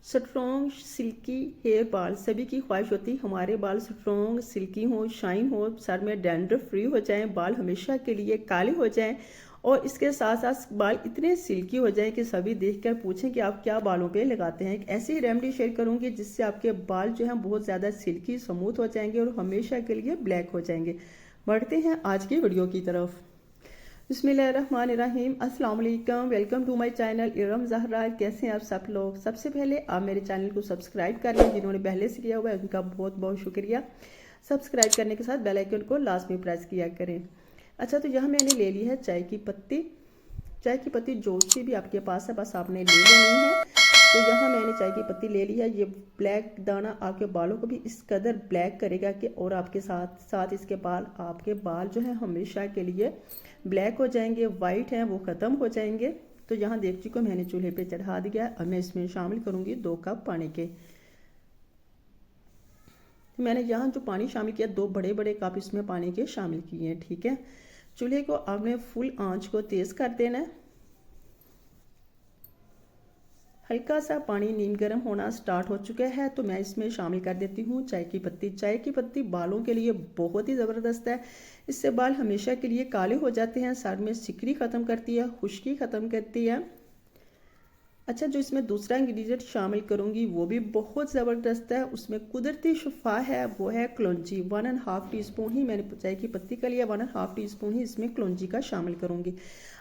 Strong silkie hair बाल सभी की ख्वाहिश होती है हमारे बाल स्ट्रॉन्ग सिल्की हो, शाइन हो, सर में डैंड्रफ फ्री हो जाएं, बाल हमेशा के लिए काले हो जाएं और इसके साथ साथ बाल इतने सिल्की हो जाएं कि सभी देखकर पूछें कि आप क्या बालों पे लगाते हैं। एक ऐसी रेमेडी शेयर करूंगी जिससे आपके बाल जो हैं बहुत ज़्यादा सिल्की स्मूथ हो जाएंगे और हमेशा के लिए ब्लैक हो जाएंगे। बढ़ते हैं आज की वीडियो की तरफ। बिस्मिल्लाहिर्रहमानिर्रहीम, अस्सलाम वालेकुम, welcome to my channel Iram Zahra. कैसे हैं आप सब लोग? सबसे पहले आप मेरे चैनल को सब्सक्राइब कर लें, जिन्होंने पहले से किया हुआ है उनका बहुत बहुत शुक्रिया। सब्सक्राइब करने के साथ बेल आइकन को लास्ट में प्रेस किया करें। अच्छा, तो यहाँ मैंने ले ली है चाय की पत्ती। चाय की पत्ती जो सी भी आपके पास है बस आपने ले लेनी है। तो यहाँ मैंने चाय की पत्ती ले ली है। ये ब्लैक दाना आपके बालों को भी इस कदर ब्लैक करेगा कि और आपके साथ साथ इसके आपके बाल जो है हमेशा के लिए ब्लैक हो जाएंगे, वाइट हैं वो ख़त्म हो जाएंगे। तो यहाँ देगची को मैंने चूल्हे पे चढ़ा दिया है। अब मैं इसमें शामिल करूँगी 2 कप पानी के। मैंने यहाँ जो पानी शामिल किया 2 बड़े बड़े कप इसमें पानी के शामिल किए हैं। ठीक है, चूल्हे को आपने फुल आंच को तेज़ कर देना है। हल्का सा पानी नीम गर्म होना स्टार्ट हो चुका है तो मैं इसमें शामिल कर देती हूँ चाय की पत्ती। चाय की पत्ती बालों के लिए बहुत ही ज़बरदस्त है। इससे बाल हमेशा के लिए काले हो जाते हैं, सर में सिकरी ख़त्म करती है, खुश्की ख़त्म करती है। अच्छा, जो इसमें दूसरा इंग्रेडिएंट शामिल करूँगी वो भी बहुत ज़बरदस्त है, उसमें कुदरती शफा है, वो है कलौंजी। 1.5 टीस्पून ही मैंने चाय की पत्ती का लिया, 1.5 टीस्पून ही इसमें कलौंजी का शामिल करूँगी।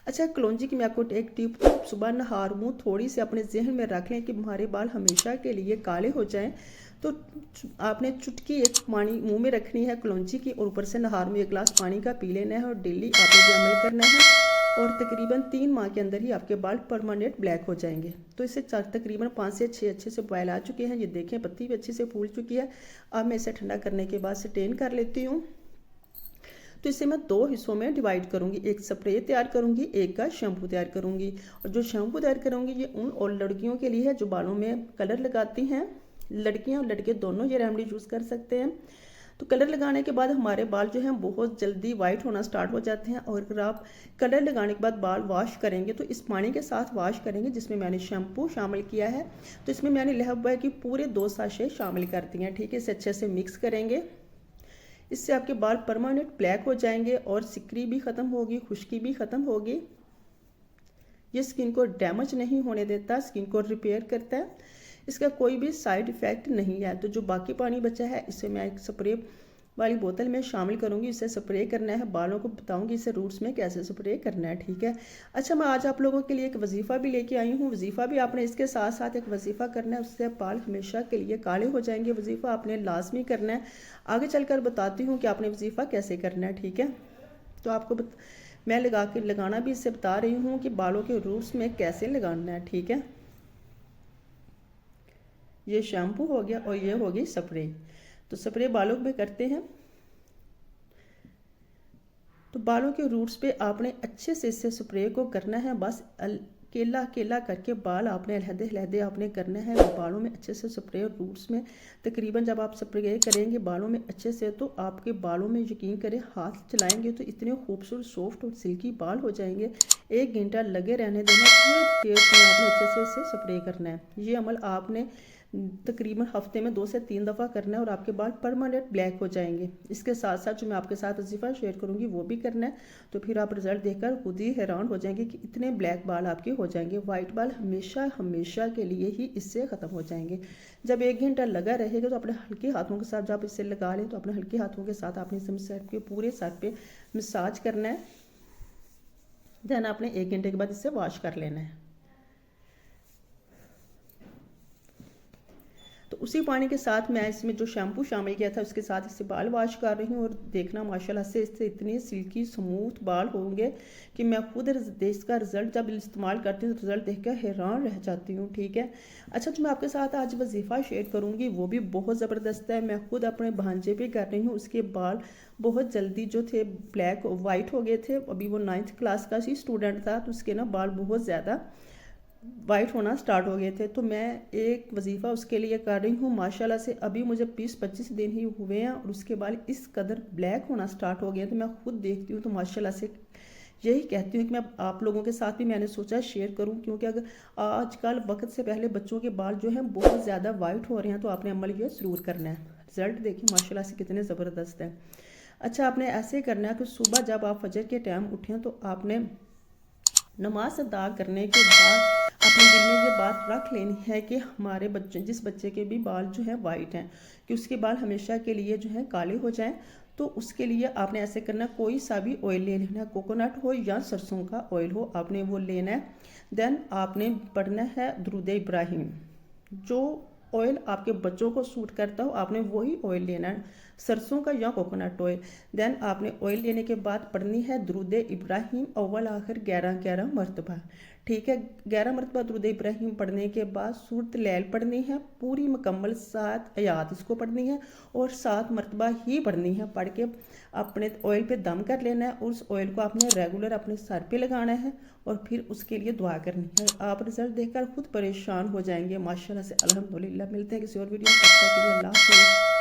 अच्छा, कलौंजी की मैं आपको एक टिप तो सुबह नहार मुँह थोड़ी सी अपने जहन में रख लें कि हमारे बाल हमेशा के लिए काले हो जाएँ तो आपने चुटकी एक पानी मुँह में रखनी है कलौंजी की और ऊपर से नहार में 1 गिलास पानी का पी लेना है और डेली आपने ये अमल करना है और तकरीबन 3 माह के अंदर ही आपके बाल परमानेंट ब्लैक हो जाएंगे। तो इससे तकरीबन 5 से 6 अच्छे से बॉयल आ चुके हैं। ये देखें पत्ती भी अच्छे से फूल चुकी है। अब मैं इसे ठंडा करने के बाद स्टेन कर लेती हूँ। तो इसे मैं 2 हिस्सों में डिवाइड करूँगी, एक स्प्रे तैयार करूँगी, एक का शैम्पू तैयार करूँगी। और जो शैम्पू तैयार करूँगी ये उन और लड़कियों के लिए है जो बालों में कलर लगाती हैं। लड़कियाँ और लड़के दोनों ये रेमेडी यूज़ कर सकते हैं। तो कलर लगाने के बाद हमारे बाल जो हैं बहुत जल्दी वाइट होना स्टार्ट हो जाते हैं और अगर आप कलर लगाने के बाद बाल वॉश करेंगे तो इस पानी के साथ वॉश करेंगे जिसमें मैंने शैम्पू शामिल किया है। तो इसमें मैंने लहबा की पूरे 2 साशे शामिल कर दिए हैं। ठीक है, इसे अच्छे से मिक्स करेंगे। इससे आपके बाल परमानेंट ब्लैक हो जाएंगे और सिकरी भी ख़त्म होगी, खुश्की भी ख़त्म होगी। ये स्किन को डैमेज नहीं होने देता, स्किन को रिपेयर करता है, इसका कोई भी साइड इफ़ेक्ट नहीं है। तो जो बाकी पानी बचा है इसे मैं एक स्प्रे वाली बोतल में शामिल करूंगी, इसे स्प्रे करना है, बालों को बताऊंगी इसे रूट्स में कैसे स्प्रे करना है। ठीक है। अच्छा, मैं आज आप लोगों के लिए एक वजीफ़ा भी लेके आई हूँ। वजीफ़ा भी आपने इसके साथ साथ एक वजीफ़ा करना है, उससे बाल हमेशा के लिए काले हो जाएंगे। वजीफ़ा आपने लाजमी करना है। आगे चलकर बताती हूँ कि आपने वजीफ़ा कैसे करना है। ठीक है, तो आपको मैं लगाना भी इससे बता रही हूँ कि बालों के रूट्स में कैसे लगाना है। ठीक है, ये शैम्पू हो गया और ये होगी स्प्रे। तो स्प्रे बालों में करते हैं तो बालों के रूट्स पे आपने अच्छे से इससे स्प्रे को करना है। बस केला केला करके बाल आपने अलहदे आपने करना है बालों में अच्छे से स्प्रे और रूट्स में। तकरीबन जब आप स्प्रे करेंगे बालों में अच्छे से तो आपके बालों में यकीन करें हाथ चलाएंगे तो इतने खूबसूरत सॉफ्ट और सिल्की बाल हो जाएंगे। 1 घंटा लगे रहने देना, पूरे फेस में आपने अच्छे से इसे स्प्रे करना है। ये अमल आपने तकरीबन हफ्ते में 2 से 3 दफ़ा करना है और आपके बाल परमानेंट ब्लैक हो जाएंगे। इसके साथ साथ जो मैं आपके साथ वजीफ़ा शेयर करूँगी वो भी करना है। तो फिर आप रिज़ल्ट देखकर खुद ही हैरान हो जाएंगे कि इतने ब्लैक बाल आपके हो जाएंगे। वाइट बाल हमेशा हमेशा के लिए ही इससे ख़त्म हो जाएंगे। जब 1 घंटा लगा रहेगा तो अपने हल्के हाथों के साथ जब इसे लगा लें तो अपने हल्के हाथों के साथ आपने इसे सर के पूरे सर पे मसाज करना है। देन आपने 1 घंटे के बाद इसे वॉश कर लेना है। तो उसी पानी के साथ मैं इसमें जो शैम्पू शामिल किया था उसके साथ इससे बाल वॉश कर रही हूँ और देखना माशाल्लाह से इससे इतने सिल्की स्मूथ बाल होंगे कि मैं खुद इसका रिज़ल्ट जब इस्तेमाल करती हूँ तो रिज़ल्ट देखकर हैरान रह जाती हूँ। ठीक है। अच्छा, तो मैं आपके साथ आज वजीफ़ा शेयर करूँगी वो भी बहुत ज़बरदस्त है। मैं खुद अपने भांजे पे कर रही हूँ, उसके बाल बहुत जल्दी जो थे ब्लैक वाइट हो गए थे। अभी वो 9th क्लास का ही स्टूडेंट था तो उसके ना बाल बहुत ज़्यादा वाइट होना स्टार्ट हो गए थे। तो मैं एक वजीफ़ा उसके लिए कर रही हूँ। माशाल्लाह से अभी मुझे 20-25 दिन ही हुए हैं और उसके बाल इस कदर ब्लैक होना स्टार्ट हो गए। तो मैं खुद देखती हूँ तो माशाल्लाह से यही कहती हूँ कि मैं आप लोगों के साथ भी मैंने सोचा शेयर करूँ, क्योंकि अगर आजकल वक्त से पहले बच्चों के बाल जो हैं बहुत ज़्यादा वाइट हो रहे हैं, तो आपने अमल ये ज़रूर करना है। रिजल्ट देखिए माशाल्लाह से कितने ज़बरदस्त है। अच्छा, आपने ऐसे करना है कि सुबह जब आप फजर के टाइम उठें तो आपने नमाज अदा करने के बाद अपने दिल में ये बात रख लेनी है कि हमारे बच्चे, जिस बच्चे के भी बाल जो हैं वाइट हैं, कि उसके बाल हमेशा के लिए जो हैं काले हो जाएं। तो उसके लिए आपने ऐसे करना, कोई सा भी ऑयल ले लेना है, कोकोनट हो या सरसों का ऑयल हो, आपने वो लेना है। देन आपने पढ़ना है दुरूद इब्राहिम। जो ऑयल आपके बच्चों को सूट करता हो आपने वही ऑयल लेना है, सरसों का या कोकोनट ऑयल। देन आपने ऑयल लेने के बाद पढ़नी है दुरूद इब्राहिम अव्वल आखिर 11 मरतबा। ठीक है, 11 मरतबा दुरूद इब्राहिम पढ़ने के बाद सूरत लैल पढ़नी है, पूरी मुकम्मल 7 आयात इसको पढ़नी है और 7 मरतबा ही पढ़नी है। पढ़ के अपने ऑयल पे दम कर लेना है और उस ऑयल को आपने रेगुलर अपने सर पे लगाना है और फिर उसके लिए दुआ करनी है। आप रिजल्ट देखकर खुद परेशान हो जाएंगे माशाल्लाह से। अल्हम्दुलिल्लाह। मिलते हैं किसी और वीडियो में, तब तक के लिए अल्लाह हाफ़िज़।